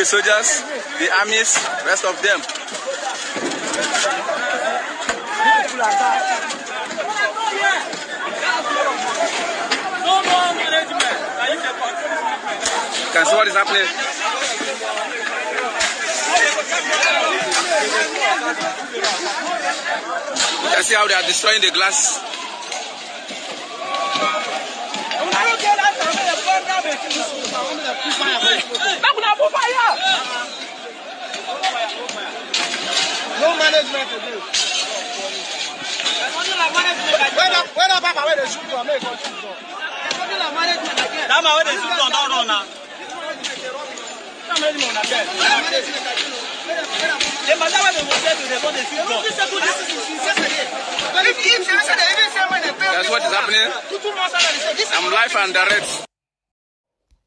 the soldiers, the armies, rest of them. You can see what is happening. You can see how they are destroying the glass. No management to do. Where they shoot you, make That's what is happening. I'm live and direct.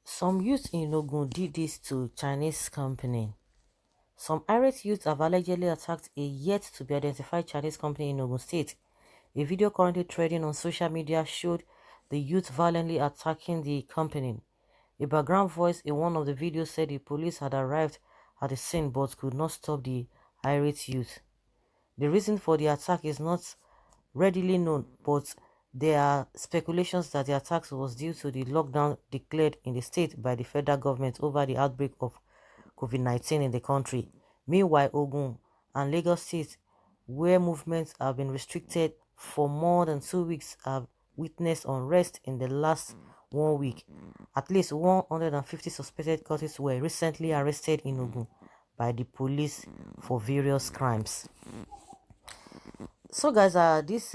Some youth in Ogun did this to Chinese company. Some irate youths have allegedly attacked a yet-to-be-identified Chinese company in Ogun State. A video currently trending on social media showed the youth violently attacking the company. A background voice in one of the videos said the police had arrived at the scene but could not stop the irate youth. The reason for the attack is not readily known, but there are speculations that the attack was due to the lockdown declared in the state by the federal government over the outbreak of COVID-19 in the country. Meanwhile, Ogun and Lagos State, where movements have been restricted for more than 2 weeks, have witnessed unrest in the last 1 week. At least 150 suspected cultists were recently arrested in Ogun by the police for various crimes. So guys, this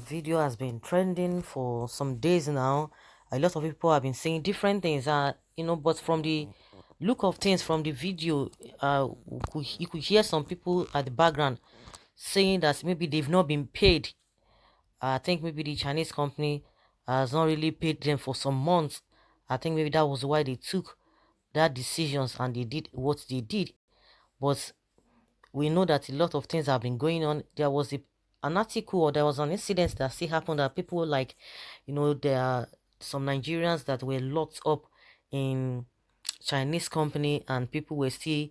video has been trending for some days now. A lot of people have been saying different things, but from the look of things from the video, you could hear some people at the background saying that maybe they've not been paid. I think maybe the Chinese company has not really paid them for some months. I think maybe that was why they took that decisions and they did what they did. But we know that a lot of things have been going on. There was an article, or there was an incident that still happened, that people like, there are some Nigerians that were locked up in Chinese company and people were still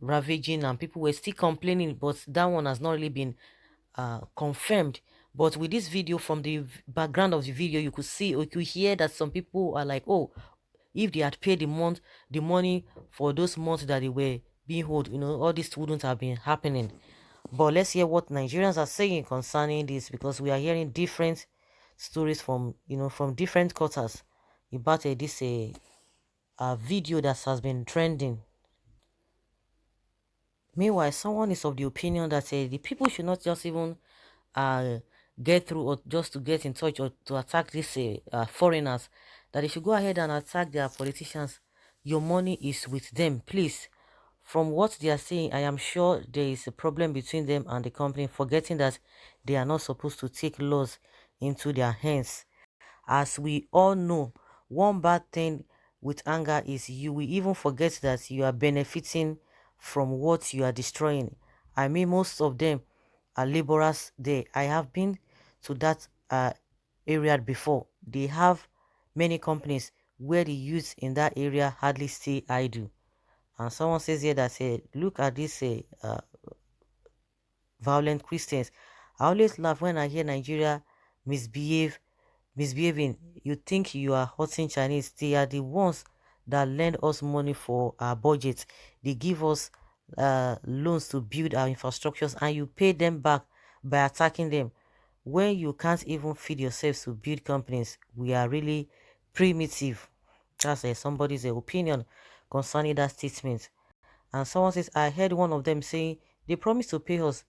ravaging and people were still complaining, but that one has not really been confirmed. But with this video, from the background of the video, you could see, or you could hear that some people are like, oh, if they had paid the money for those months that they were being held, all this wouldn't have been happening. But let's hear what Nigerians are saying concerning this, because we are hearing different stories from from different quarters about this video that has been trending. Meanwhile, someone is of the opinion that the people should not just even get through, or just to get in touch, or to attack these foreigners, that they should go ahead and attack their politicians. Your money is with them, please. From what they are saying, I am sure there is a problem between them and the company, forgetting that they are not supposed to take laws into their hands. As we all know, one bad thing with anger is you will even forget that you are benefiting from what you are destroying. I mean, most of them are laborers there. I have been to that area before. They have many companies where the youth in that area hardly stay idle. And someone says here that look at this violent Christians. I always laugh when I hear Nigeria misbehaving. You think you are hurting Chinese. They are the ones that lend us money for our budget. They give us loans to build our infrastructures, and you pay them back by attacking them. When you can't even feed yourselves to build companies, we are really primitive. That's somebody's opinion concerning that statement. And someone says, I heard one of them saying they promised to pay us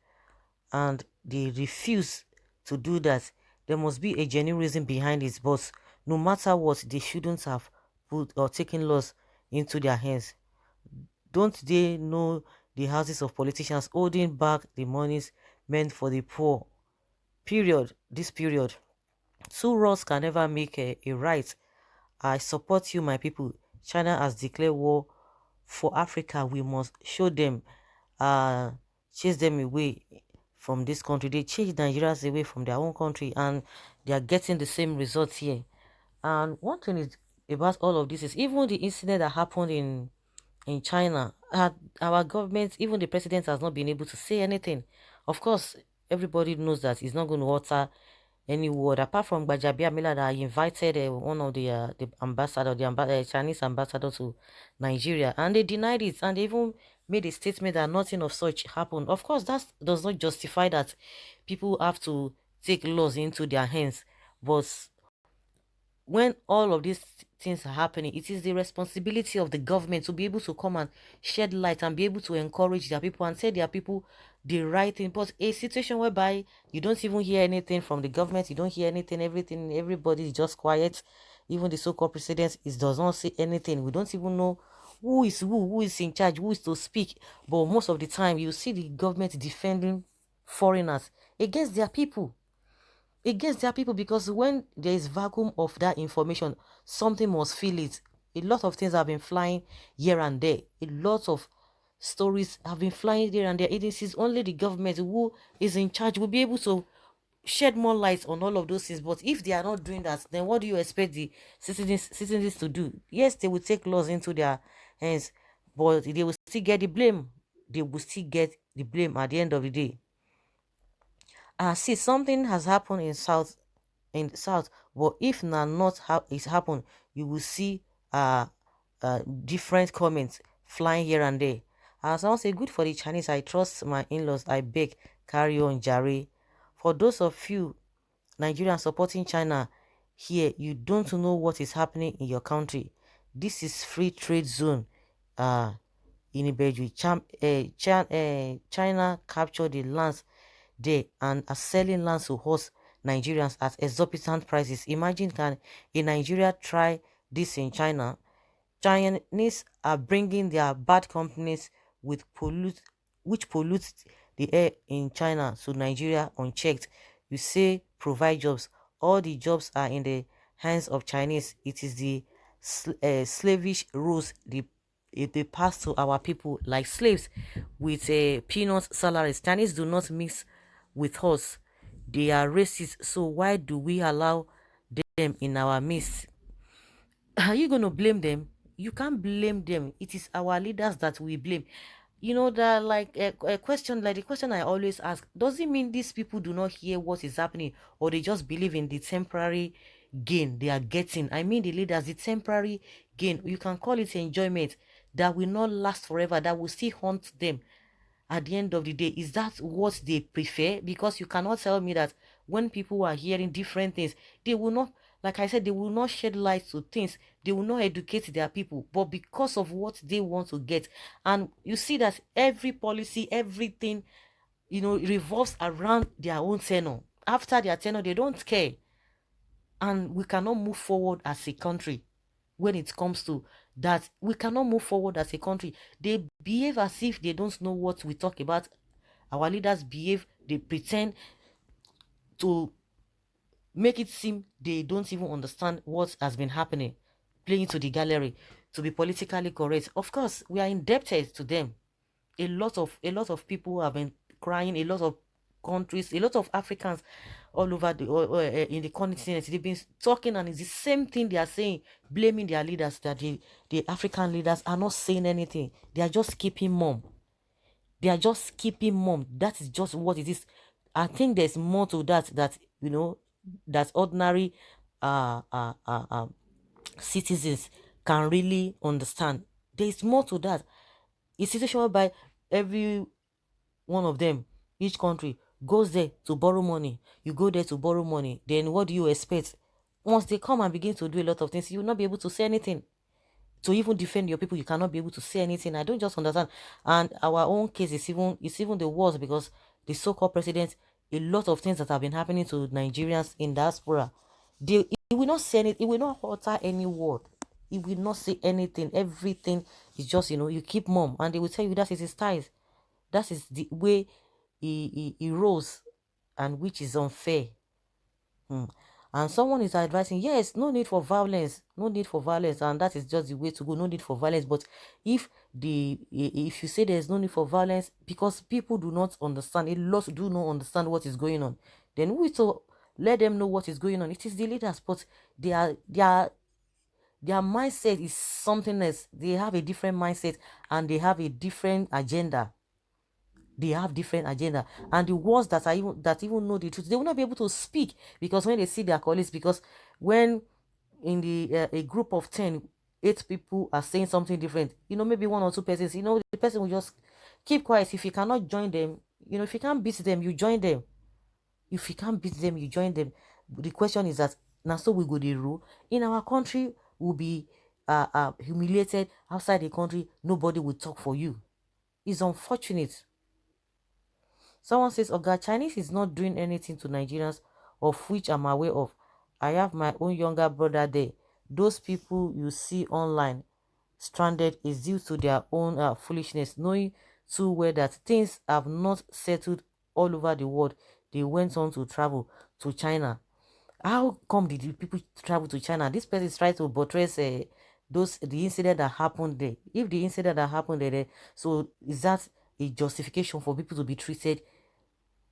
and they refuse to do that. There must be a genuine reason behind it, but no matter what, they shouldn't have put or taken laws into their hands. Don't they know the houses of politicians holding back the monies meant for the poor? This period. Two wrongs can never make a right. I support you, my people. China has declared war for Africa. We must show them, chase them away from this country. They chase Nigerians away from their own country, and they are getting the same results here. And one thing is about all of this is even the incident that happened in in China. Our government, even the president, has not been able to say anything. Of course, everybody knows that he's not going to utter any word apart from Gbajabiamila that invited one of the ambassador, Chinese ambassador to Nigeria, and they denied it, and they even made a statement that nothing of such happened. Of course, that does not justify that people have to take laws into their hands, but when all of these things are happening, it is the responsibility of the government to be able to come and shed light and be able to encourage their people and tell their people the right thing. But a situation whereby you don't even hear anything from the government, you don't hear anything, everybody is just quiet. Even the so-called president does not say anything. We don't even know who is in charge, who is to speak. But most of the time, you see the government defending foreigners against their people, because when there is vacuum of that information, something must fill it. A lot of things have been flying here and there. A lot of stories have been flying here and there. It is only the government who is in charge will be able to shed more light on all of those things. But if they are not doing that, then what do you expect the citizens to do? Yes, they will take laws into their hands, but they will still get the blame. They will still get the blame at the end of the day. See, something has happened in the south, but if not it's happened, you will see different comments flying here and there. As I say, good for the Chinese. I trust my in-laws. I beg, carry on, Jare. For those of you Nigerians supporting China here, you don't know what is happening in your country. This is free trade zone. In Ibeju, China captured the lands there and are selling lands to host Nigerians at exorbitant prices. Imagine, can a Nigeria try this in China? Chinese are bringing their bad companies which pollute the air in China to Nigeria unchecked. You say provide jobs. All the jobs are in the hands of Chinese. It is the slavish rules they pass to our people like slaves with peanut salaries. Chinese do not mix with us. They are racist, so why do we allow them in our midst? Are you going to blame them? You can't blame them. It is our leaders that we blame. You know that, like a question, like the question I always ask, does it mean these people do not hear what is happening, or they just believe in the temporary gain they are getting? I mean, the leaders, the temporary gain, you can call it enjoyment that will not last forever, that will still haunt them at the end of the day. Is that what they prefer? Because you cannot tell me that when people are hearing different things, they will not, like I said, they will not shed light to things, they will not educate their people, but because of what they want to get. And you see that every policy, everything, revolves around their own tenure. After their tenure, they don't care, and we cannot move forward as a country. When it comes to that, we cannot move forward as a country. They behave as if they don't know what we talk about. Our leaders behave, they pretend to make it seem they don't even understand what has been happening, playing to the gallery, to be politically correct. Of course, we are indebted to them. A lot of people have been crying. A lot of countries, a lot of Africans all over in the continent, they've been talking, and it's the same thing they are saying, blaming their leaders, that the African leaders are not saying anything. They are just keeping mum. They are just keeping mum. That is just what it is. I think there's more to that that ordinary uh, uh, uh, uh, citizens can really understand. There's more to that. A situation whereby every one of them, each country, goes there to borrow money. You go there to borrow money. Then what do you expect? Once they come and begin to do a lot of things, you will not be able to say anything. To even defend your people, you cannot be able to say anything. I don't just understand. And our own case is even the worst, because the so-called president, a lot of things that have been happening to Nigerians in diaspora, he will not say anything. He will not utter any word. He will not say anything. Everything is just, you keep mum, and they will tell you that is his ties. That is the way he rose, and which is unfair. And someone is advising, yes, no need for violence, no need for violence, and that is just the way to go. No need for violence. But if you say there's no need for violence because people do not understand, a lot do not understand what is going on, then we to let them know what is going on. It is the leaders, but they are Their mindset is something else. They have a different mindset and they have a different agenda. They have different agenda, and the ones that even know the truth, they will not be able to speak, because when they see their colleagues, because when in the a group of 10, 8 people are saying something different, maybe 1 or 2 persons, the person will just keep quiet. If you cannot join them, if you can't beat them, you join them. If you can't beat them, you join them. The question is that now, so we go the rule in our country will be humiliated. Outside the country, nobody will talk for you. It's unfortunate. Someone says, Oga, Chinese is not doing anything to Nigerians, of which I'm aware of. I have my own younger brother there. Those people you see online stranded is due to their own foolishness, knowing too well that things have not settled all over the world. They went on to travel to China. How come did the people travel to China? This person is trying to buttress the incident that happened there. If the incident that happened there, so is that a justification for people to be treated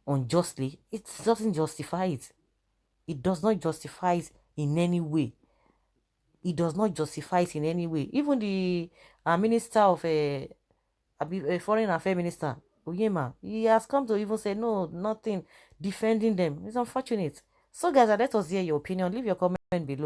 unjustly? It doesn't justify it. It does not justify it in any way. It does not justify it in any way. Even the minister of a foreign affairs minister, Oyema, he has come to even say no, nothing, defending them. It's unfortunate. So guys, let us hear your opinion. Leave your comment below.